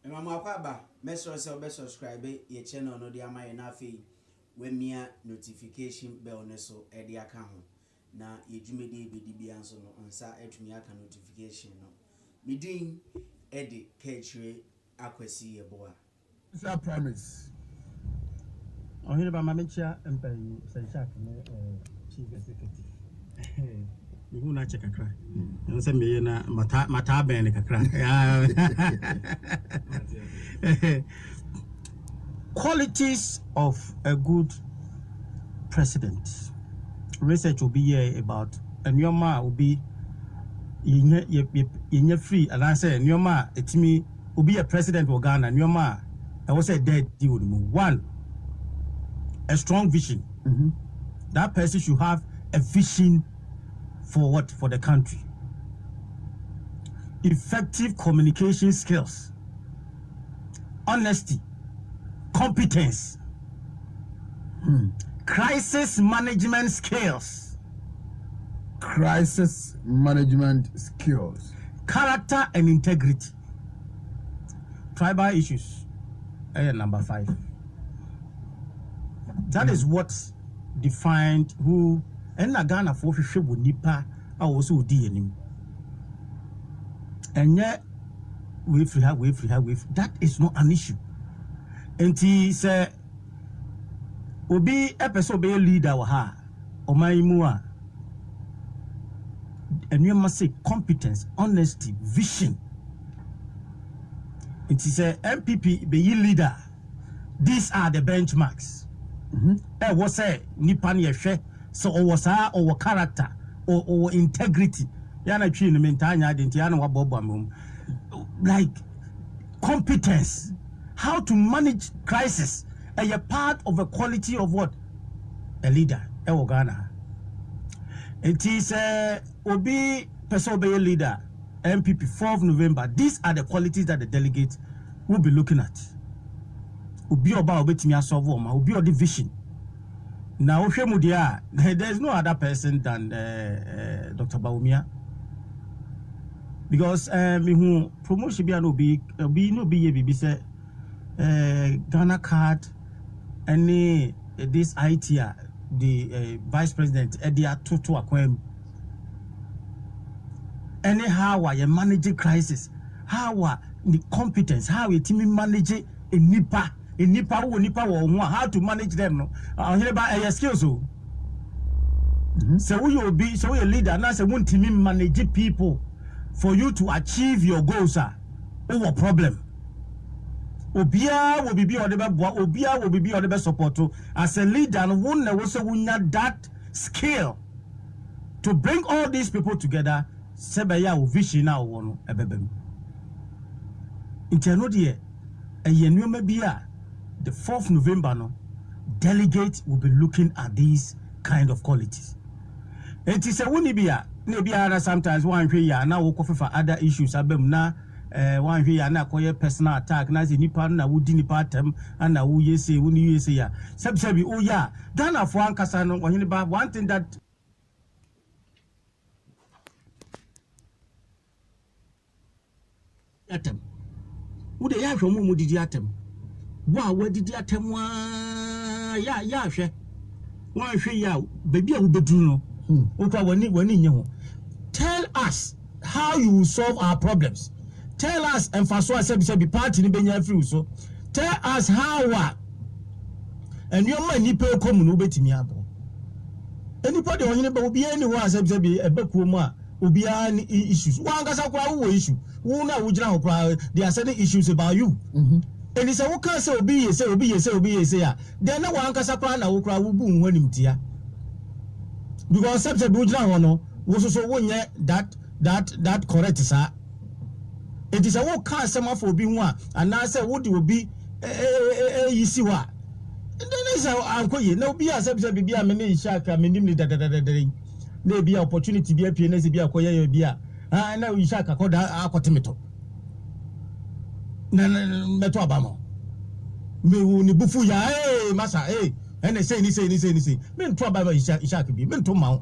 Mama kwaba meso se obe subscribe ye channel no dia ma ye na afei we mia notification bell ne so e dia ka ho na ye dwumedi ebedi bia nso no nsa atumi aka notification no midin e de kechire akwasi ye boa It's a promise. Oh, here by Mamicha and by Sanshak, chief executive. You will not check a cry. And send me a mata ben a cry. Qualities of a good president. Research will be here about, and your ma will be in your free. And I say, your ma, it's me, will be a president of Ghana, and your ma, I was a dead deal. One, a strong vision. That person should have a vision for what? For the country. Effective communication skills, honesty, competence, crisis management skills, Crisis management skills. character and integrity. Tribal issues, number 5. That is what defined who and Ghana for Shibu Nipa also DNA. And yet we free. That is not an issue. And he said Obi episode be leader wa ha o mai mu a and you must say competence, honesty, vision. And he said MPP be leader. These are the benchmarks. Was say nipa ne hwe so was our character or integrity yana twi no mentanya identity yana wabobo mum like competence, how to manage crisis, a part of a quality of what a leader Ghana. It is obi person be a leader MPP 4th November. These are the qualities that the delegates will be looking at. Obi oba obetimi asolve ma obi odi vision. Now there's no other person than Dr. Baumia, because promotion be no be say Ghana card any this IT the vice president Edia Tutu Akwem. Anyhow you manage crisis, how the competence, how you team manage a nipa how to manage them no here skills so we will be so a leader now say one team manage people for you to achieve your goals over problem obia will be on the support as a leader and one also that skill to bring all these people together sebeya vision now one ebebem inteno de a bia the 4th November, no, delegates will be looking at these kind of qualities. It is a winibia, maybe sometimes one here now will coffee for other issues. Abem na one here na koye personal attack. Na si nipa na wudi nipa tem and na wu yese wuni yese ya. Sebi oh yeah, Ghana for ankasa no one thing that atem. Ude ya hwe mu didi atem. Wa wadidi atemwa ya hwe wan hwe ya baby a wo beduru no okwa wani nye ho. Tell us how you will solve our problems. Tell us emfaso asebi party ni benya free so. Tell us how and your man nipa komu no betimi abo enipa de ohine ba obi ani ho asebi ebakuo mu a obi ani issues wan kasa kwa wo issue wo na wo gina ho kwa there are certain issues about you. And it's a woka say obi say ya then na wan kasa kwa na wo kwa wo bu nhu animtia because subject wo gina ho no wo so wonye that correct sir. It is a woka asema for obi hu a ana say wo de obi yisi wa then is ankoye na obi asebse bibia me ne ishaka me nim ni dadadadadere na bia opportunity bia pie na se bia koye ya bia na ishaka koda akotemeto na meto abamo me wu ni bufu ya masa ene say ni me nto abamo ishaka bi me nto ma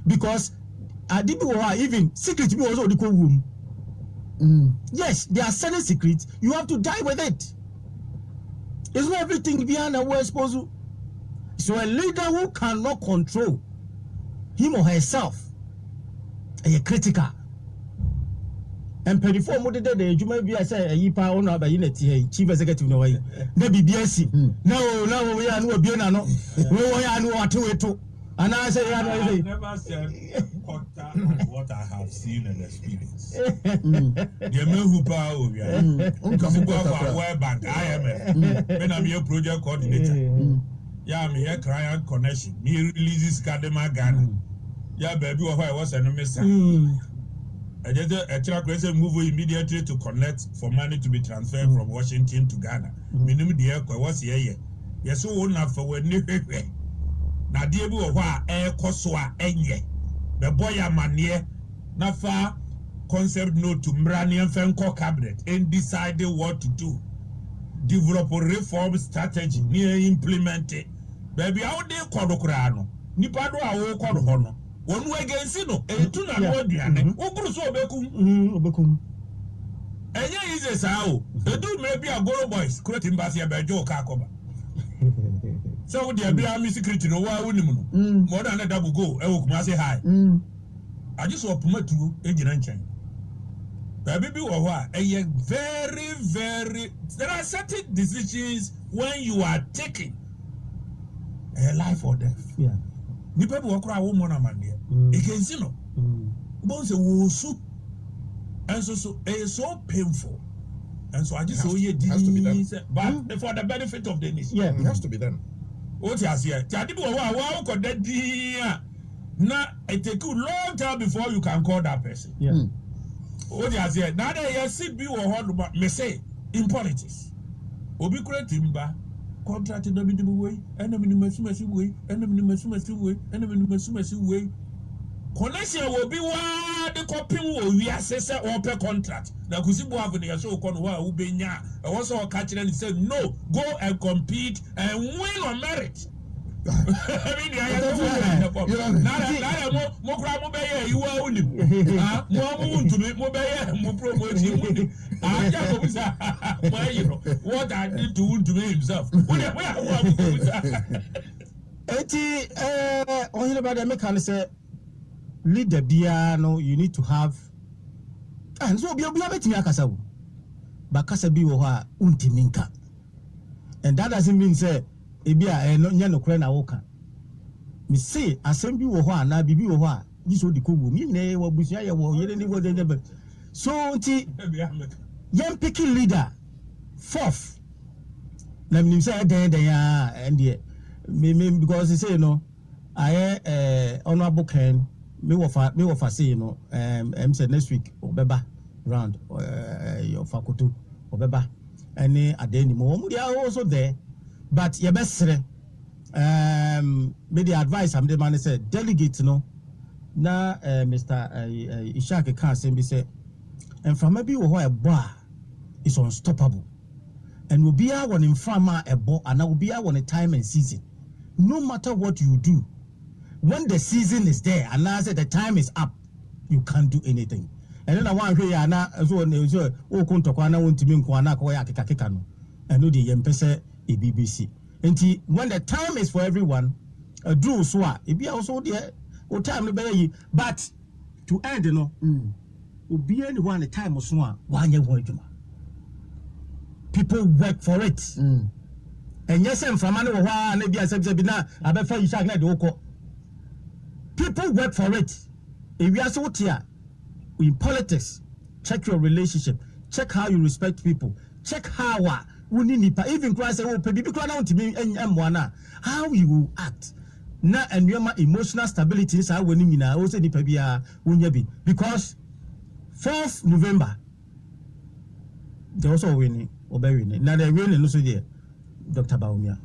because adibi wo even secret bi wo so di ko wum Yes, there are certain secrets you have to die with it. It's not everything behind a word supposed to. So a leader who cannot control him or herself is critical. And before mo de you may be say a yipa on aba unity chief executive no way. Na BBS. No we are no bi na no. We are no atu. And I say I've never said quarter of what I have seen and experienced. The men who power we are. Because go for World Bank, IMF. When I'm your project coordinator. Yeah, I'm here client connection. Me releases Kadema Ghana. Yeah, baby, what I was an miss. I just a track race move immediately to connect for money to be transferred from Washington to Ghana. Minimum the air was here. Yes, so one for when you na die bi wo ho a ekoso a enye the boy amanie na fa concept note to mranian fenko cabinet and decide what to do, develop a reform strategy near implement it baby how dey kodokra no nipa do a wo kodo ho no wonu agency no etu na no aduane wo buru so obekum enye ize sa o edu me bi agoro boys create embassy abejo ka akoba. So the Abraham security no wa woni mu no more than a double go e wo kuma say hi I just want to ejina nchen baby bi wo ho a very there are certain decisions when you are taking a life or death nipa bi wo kra wo mo na mande e can see no bon say wo su and so it's so painful and so I just say it has to be done but for the benefit of the nation it has to be done. What you say? Jadi bi wa ko dedi na it take you long time before you can call that person. What you say? Na dey yes bi wo ho do me say in politics. Obi create mba contract no bi di way, enemy ni masumasi way, enemy ni masumasi way, enemy ni masumasi way. Connection will be wa the copy wo wi asese open contract. Na kusibu have the so ko no wa wo benya. I also catch and say no, go and compete and win on merit. I mean, mo kra mo be ye iwa unim. Ah, mo wuntu me mo be ye mo promote him. Ah, ja ko bisa. Why you know what I need to win to me himself. Where Eti onye ba dey make can say leader bia no you need to have and so bia betimi akasa wo ba kasa bi wo ho a untimi nka and that doesn't mean say e bia no nya no kure na wo ka me say asem bi wo ho a na bibi wo ho a yiso di kogu mi ne wo busia ye wo yere ni wo de so nti yam picking leader fourth na me say den ya and me because he say you know I honorable Ken me wofa say you know say next week obeba round your faculty obeba any adeni mo they are also there but your best me the advice am the man say delegate no na Mr. Ishaq can say be say and from maybe wo ho ebo is unstoppable and will be our one in farmer ebo and will be our one time and season no matter what you do. When the season is there and I say the time is up, you can't do anything. And then I want to hear na so o kuntokwa na wontimi nko na ko ya keka no. And no the yempese e BBC. Enti when the time is for everyone, do so e be also there o time no be yi but to end no obi anyone the time so a wanye ho adwuma. People work for it. And yes em from ane wo ho na bia se bi na abefa yi shag na de woko. People work for it. If you are so here in politics, check your relationship, check how you respect people, check how even Christ how you will act. Na and your emotional stability is how when you know also because 4th November they also winning or winning. Now they're winning also there, Dr. Baumia.